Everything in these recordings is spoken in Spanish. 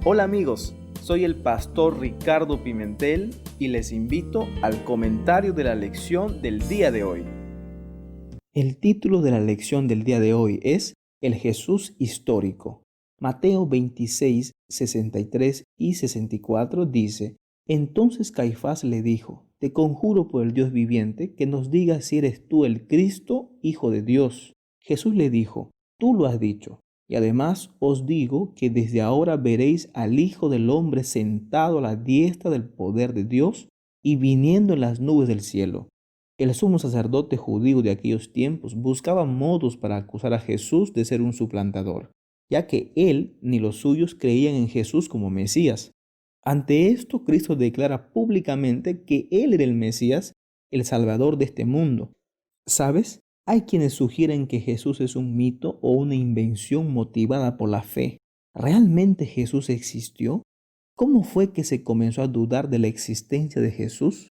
Hola amigos, soy el pastor Ricardo Pimentel y les invito al comentario de la lección del día de hoy. El título de la lección del día de hoy es El Jesús histórico. Mateo 26, 63 y 64 dice: Entonces Caifás le dijo: Te conjuro por el Dios viviente que nos digas si eres tú el Cristo, Hijo de Dios. Jesús le dijo: Tú lo has dicho. Y además os digo que desde ahora veréis al Hijo del Hombre sentado a la diestra del poder de Dios y viniendo en las nubes del cielo. El sumo sacerdote judío de aquellos tiempos buscaba modos para acusar a Jesús de ser un suplantador, ya que él ni los suyos creían en Jesús como Mesías. Ante esto, Cristo declara públicamente que él era el Mesías, el Salvador de este mundo. ¿Sabes? Hay quienes sugieren que Jesús es un mito o una invención motivada por la fe. ¿Realmente Jesús existió? ¿Cómo fue que se comenzó a dudar de la existencia de Jesús?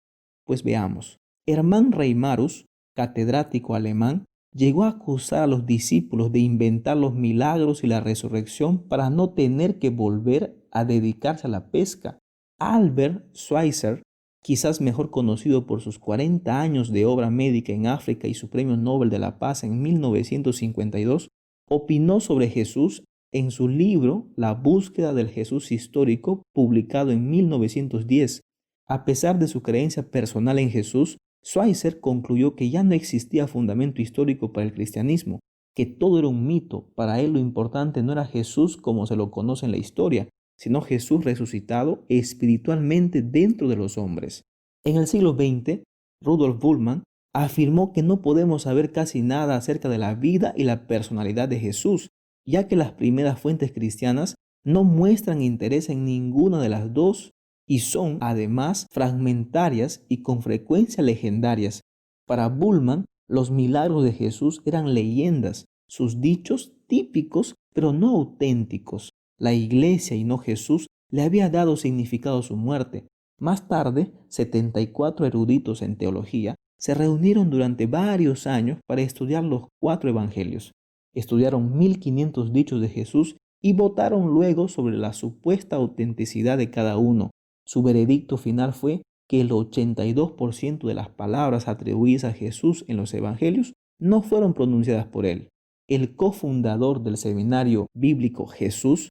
Pues veamos. Hermann Reimarus, catedrático alemán, llegó a acusar a los discípulos de inventar los milagros y la resurrección para no tener que volver a dedicarse a la pesca. Albert Schweitzer, quizás mejor conocido por sus 40 años de obra médica en África y su Premio Nobel de la Paz en 1952, opinó sobre Jesús en su libro La búsqueda del Jesús histórico, publicado en 1910. A pesar de su creencia personal en Jesús, Schweitzer concluyó que ya no existía fundamento histórico para el cristianismo, que todo era un mito. Para él lo importante no era Jesús como se lo conoce en la historia, sino Jesús resucitado espiritualmente dentro de los hombres. En el siglo XX, Rudolf Bultmann afirmó que no podemos saber casi nada acerca de la vida y la personalidad de Jesús, ya que las primeras fuentes cristianas no muestran interés en ninguna de las dos y son además fragmentarias y con frecuencia legendarias. Para Bultmann, los milagros de Jesús eran leyendas, sus dichos típicos pero no auténticos. La iglesia y no Jesús le había dado significado a su muerte. Más tarde, 74 eruditos en teología se reunieron durante varios años para estudiar los 4 evangelios. Estudiaron 1500 dichos de Jesús y votaron luego sobre la supuesta autenticidad de cada uno. Su veredicto final fue que el 82% de las palabras atribuidas a Jesús en los evangelios no fueron pronunciadas por él. El cofundador del seminario bíblico Jesús,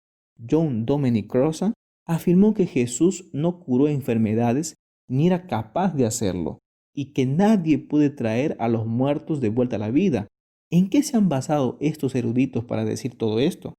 John Dominic Crossan, afirmó que Jesús no curó enfermedades ni era capaz de hacerlo y que nadie puede traer a los muertos de vuelta a la vida. ¿En qué se han basado estos eruditos para decir todo esto?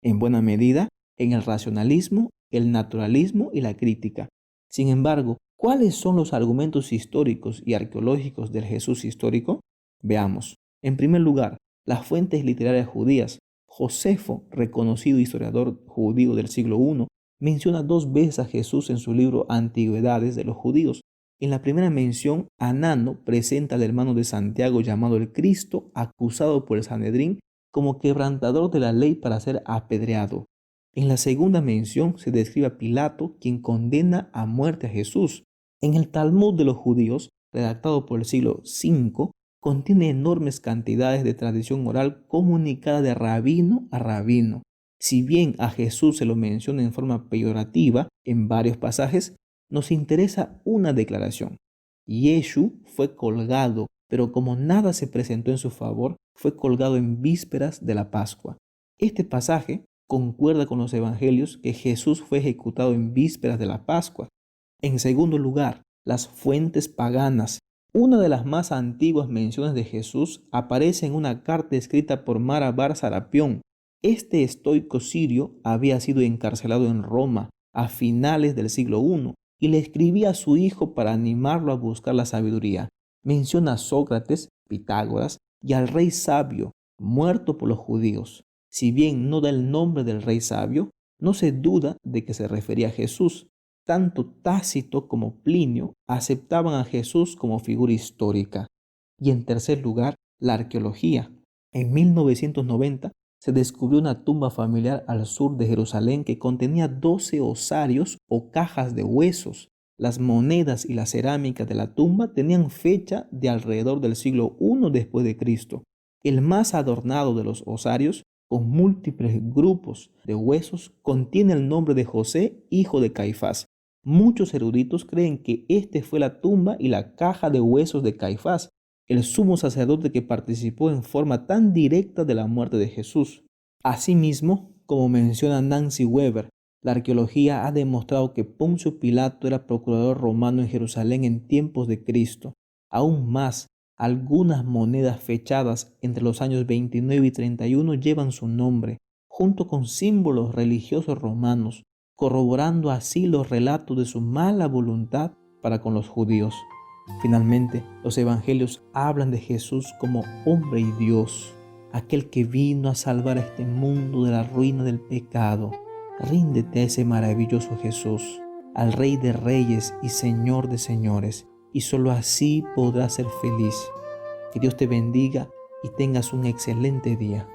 En buena medida, en el racionalismo, el naturalismo y la crítica. Sin embargo, ¿cuáles son los argumentos históricos y arqueológicos del Jesús histórico? Veamos. En primer lugar, las fuentes literarias judías. Josefo, reconocido historiador judío del siglo I, menciona 2 veces a Jesús en su libro Antigüedades de los Judíos. En la primera mención, Anano presenta al hermano de Santiago llamado el Cristo, acusado por el Sanedrín como quebrantador de la ley para ser apedreado. En la segunda mención se describe a Pilato, quien condena a muerte a Jesús. En el Talmud de los judíos, redactado por el siglo V, contiene enormes cantidades de tradición oral comunicada de rabino a rabino. Si bien a Jesús se lo menciona en forma peyorativa en varios pasajes, nos interesa una declaración. Yeshu fue colgado, pero como nada se presentó en su favor, fue colgado en vísperas de la Pascua. Este pasaje concuerda con los evangelios que Jesús fue ejecutado en vísperas de la Pascua. En segundo lugar, las fuentes paganas. Una de las más antiguas menciones de Jesús aparece en una carta escrita por Mara bar Sarapión. Este estoico sirio había sido encarcelado en Roma a finales del siglo I y le escribía a su hijo para animarlo a buscar la sabiduría. Menciona a Sócrates, Pitágoras y al rey sabio, muerto por los judíos. Si bien no da el nombre del rey sabio, no se duda de que se refería a Jesús. Tanto Tácito como Plinio aceptaban a Jesús como figura histórica. Y en tercer lugar, la arqueología. En 1990 se descubrió una tumba familiar al sur de Jerusalén que contenía 12 osarios o cajas de huesos. Las monedas y la cerámica de la tumba tenían fecha de alrededor del siglo I después de Cristo. El más adornado de los osarios con múltiples grupos de huesos, contiene el nombre de José, hijo de Caifás. Muchos eruditos creen que este fue la tumba y la caja de huesos de Caifás, el sumo sacerdote que participó en forma tan directa de la muerte de Jesús. Asimismo, como menciona Nancy Weber, la arqueología ha demostrado que Poncio Pilato era procurador romano en Jerusalén en tiempos de Cristo. Aún más, algunas monedas fechadas entre los años 29 y 31 llevan su nombre, junto con símbolos religiosos romanos, corroborando así los relatos de su mala voluntad para con los judíos. Finalmente, los evangelios hablan de Jesús como hombre y Dios, aquel que vino a salvar a este mundo de la ruina del pecado. Ríndete a ese maravilloso Jesús, al Rey de Reyes y Señor de Señores, y solo así podrás ser feliz. Que Dios te bendiga y tengas un excelente día.